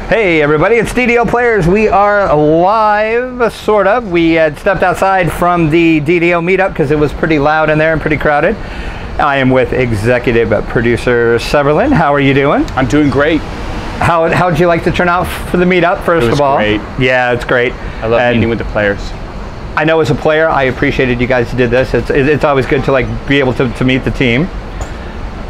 Hey everybody, it's DDO Players. We are live, sort of. We had stepped outside from the DDO meetup because it was pretty loud in there and pretty crowded. I am with executive producer Severlin. How are you doing? I'm doing great. How'd you like to turn out for the meetup, first of all? It was great. Yeah, it's great. I love meeting with the players. I know as a player, I appreciated you guys did this. It's always good to be able to meet the team.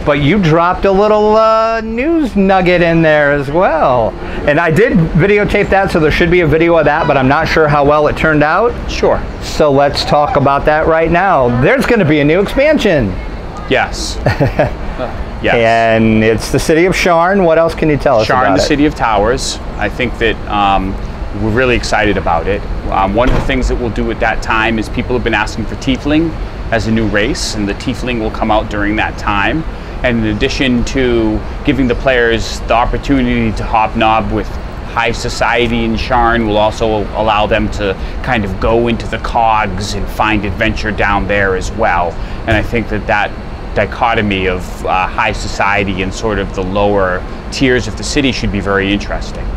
But you dropped a little news nugget in there as well. And I did videotape that, so there should be a video of that, but I'm not sure how well it turned out. Sure. So let's talk about that right now. There's going to be a new expansion. Yes. Yes. And it's the city of Sharn. What else can you tell us about it? Sharn, the city of towers. I think that we're really excited about it. One of the things that we'll do at that time is people have been asking for Tiefling as a new race, and the Tiefling will come out during that time. And in addition to giving the players the opportunity to hobnob with high society in Sharn, will also allow them to kind of go into the cogs and find adventure down there as well. And I think that that dichotomy of high society and sort of the lower tiers of the city should be very interesting.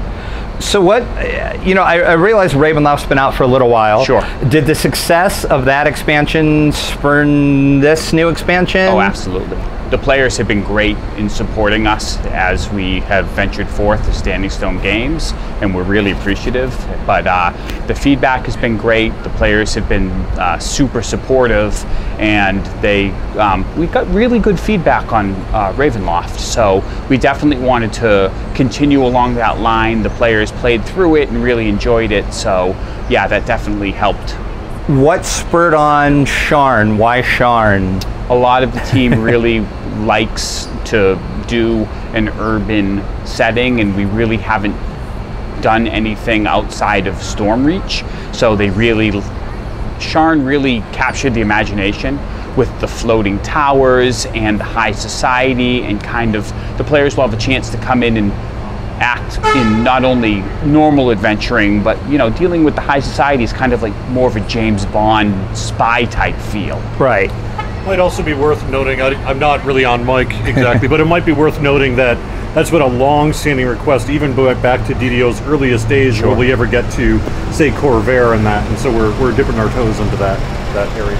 So what, I realize Ravenloft's been out for a little while. Sure. Did the success of that expansion spurn this new expansion? Oh, absolutely. The players have been great in supporting us as we have ventured forth to Standing Stone Games, and we're really appreciative. But the feedback has been great. The players have been super supportive, and we got really good feedback on Ravenloft. So we definitely wanted to continue along that line. The players played through it and really enjoyed it. So yeah, that definitely helped. What spurred on Sharn? Why Sharn? A lot of the team really likes to do an urban setting, and we really haven't done anything outside of Stormreach. So Sharn really captured the imagination with the floating towers and the high society, and kind of the players will have a chance to come in and act in not only normal adventuring, but dealing with the high society is kind of like more of a James Bond spy type feel. Right. Might also be worth noting, I'm not really on mic exactly, but it might be worth noting that that's been a long-standing request, even back to DDO's earliest days. Sure. Where we ever get to, say, Corvair and that, and so we're dipping our toes into that area.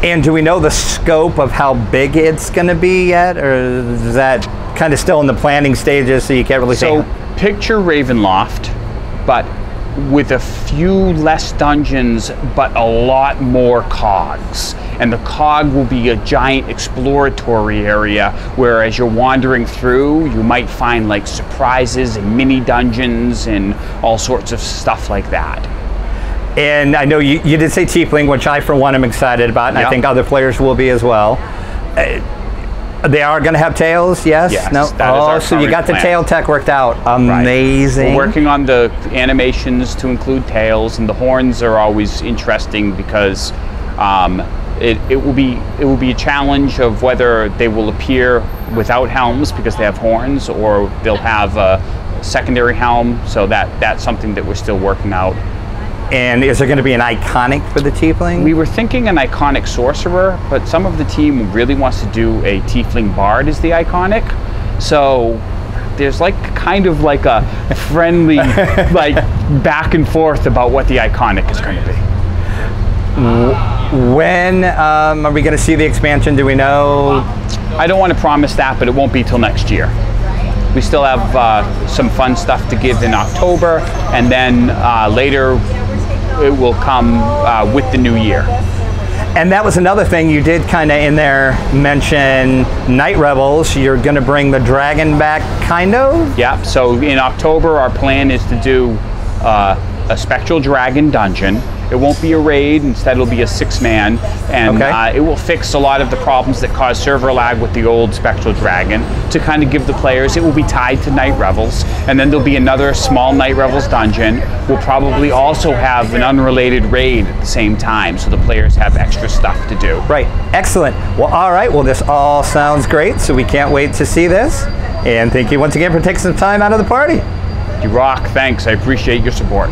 And do we know the scope of how big it's going to be yet, or is that kind of still in the planning stages, so you can't really say? So picture Ravenloft, but with a few less dungeons, but a lot more cogs. And the cog will be a giant exploratory area where, as you're wandering through, you might find like surprises and mini dungeons and all sorts of stuff like that. And I know you did say Tiefling, which I, for one, am excited about, and yep. I think other players will be as well. They are going to have tails, yes? Yes, no? that is so you got plan. the tail tech worked out. Amazing. Right. We're working on the animations to include tails, and the horns are always interesting because it will be a challenge of whether they will appear without helms because they have horns, or they'll have a secondary helm. So that's something that we're still working out. And is there going to be an iconic for the Tiefling? We were thinking an iconic sorcerer, but some of the team really wants to do a Tiefling bard as the iconic. So there's kind of a friendly back and forth about what the iconic is going to be. When are we going to see the expansion? Do we know? I don't want to promise that, but it won't be till next year. We still have some fun stuff to give in October, and then later it will come with the new year. And that was another thing you did kind of in there mention Night Revels. You're going to bring the dragon back, kind of? Yeah, so in October our plan is to do a Spectral Dragon dungeon. It won't be a raid, instead it'll be a 6-man, and okay. It will fix a lot of the problems that cause server lag with the old Spectral Dragon to kind of give the players. It will be tied to Night Revels, and then there'll be another small Night Revels dungeon. We'll probably also have an unrelated raid at the same time, so the players have extra stuff to do. Right, excellent. Well, all right, well this all sounds great, so we can't wait to see this. And thank you once again for taking some time out of the party. You rock, thanks, I appreciate your support.